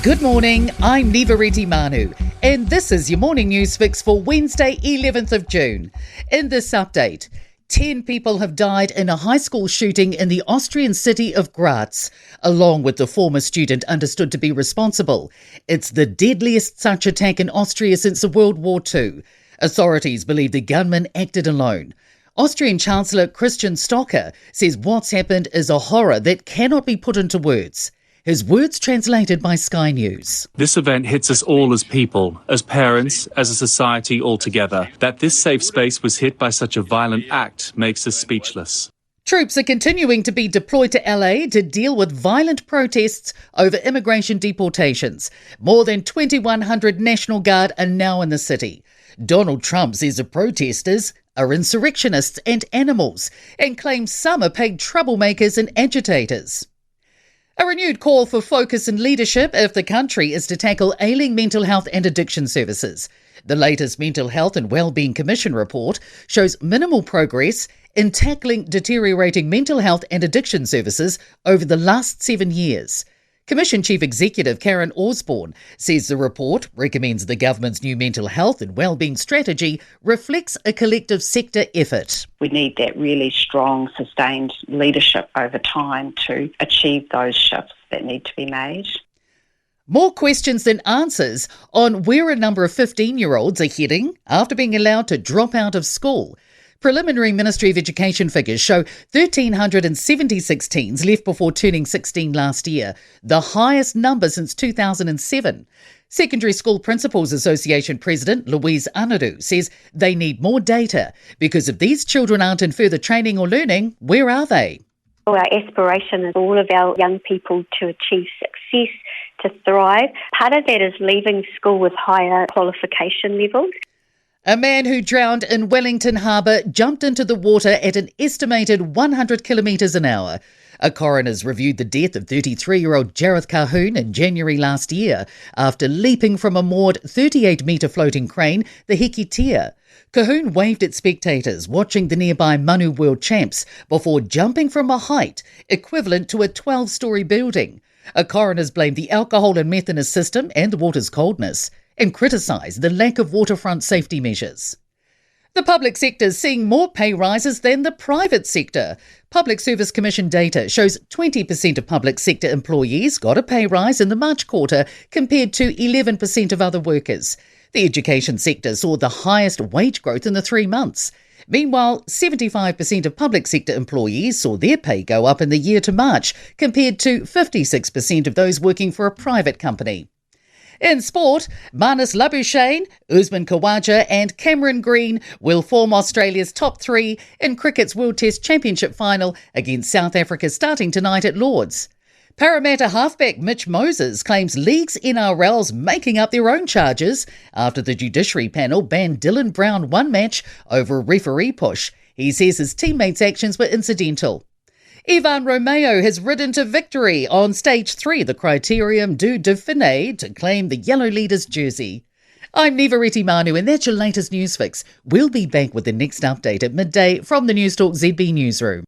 Good morning, I'm Nivareti Manu, and this is your morning news fix for Wednesday, 11th of June. In this update, 10 people have died in a high school shooting in the Austrian city of Graz, along with the former student understood to be responsible. It's the deadliest such attack in Austria since World War II. Authorities believe the gunman acted alone. Austrian Chancellor Christian Stocker says what's happened is a horror that cannot be put into words. His words translated by Sky News. This event hits us all as people, as parents, as a society altogether. That this safe space was hit by such a violent act makes us speechless. Troops are continuing to be deployed to LA to deal with violent protests over immigration deportations. More than 2,100 National Guard are now in the city. Donald Trump says the protesters are insurrectionists and animals and claims some are paid troublemakers and agitators. A renewed call for focus and leadership if the country is to tackle ailing mental health and addiction services. The latest Mental Health and Wellbeing Commission report shows minimal progress in tackling deteriorating mental health and addiction services over the last 7 years. Commission Chief Executive Karen Osborne says the report recommends the government's new mental health and wellbeing strategy reflects a collective sector effort. We need that really strong, sustained leadership over time to achieve those shifts that need to be made. More questions than answers on where a number of 15-year-olds are heading after being allowed to drop out of school. Preliminary Ministry of Education figures show 1,376 teens left before turning 16 last year, the highest number since 2007. Secondary School Principals Association President Louise Anaru says they need more data because if these children aren't in further training or learning, where are they? Our aspiration is all of our young people to achieve success, to thrive. Part of that is leaving school with higher qualification levels. A man who drowned in Wellington Harbour jumped into the water at an estimated 100 kilometres an hour. A coroner's reviewed the death of 33-year-old Jareth Cahoon in January last year after leaping from a moored 38-metre floating crane, the Hekitea. Cahoon waved at spectators watching the nearby Manu World Champs before jumping from a height equivalent to a 12-storey building. A coroner's blamed the alcohol and meth in his system and the water's coldness, and criticised the lack of waterfront safety measures. The public sector is seeing more pay rises than the private sector. Public Service Commission data shows 20% of public sector employees got a pay rise in the March quarter compared to 11% of other workers. The education sector saw the highest wage growth in the 3 months. Meanwhile, 75% of public sector employees saw their pay go up in the year to March, compared to 56% of those working for a private company. In sport, Marnus Labuschagne, Usman Khawaja and Cameron Green will form Australia's top 3 in cricket's World Test Championship final against South Africa starting tonight at Lord's. Parramatta halfback Mitch Moses claims league's NRL's making up their own charges after the judiciary panel banned Dylan Brown one match over a referee push. He says his teammates' actions were incidental. Ivan Romeo has ridden to victory on Stage 3, the Criterium du Dauphiné, to claim the Yellow Leaders jersey. I'm Nivareti Manu, and that's your latest news fix. We'll be back with the next update at midday from the Newstalk ZB newsroom.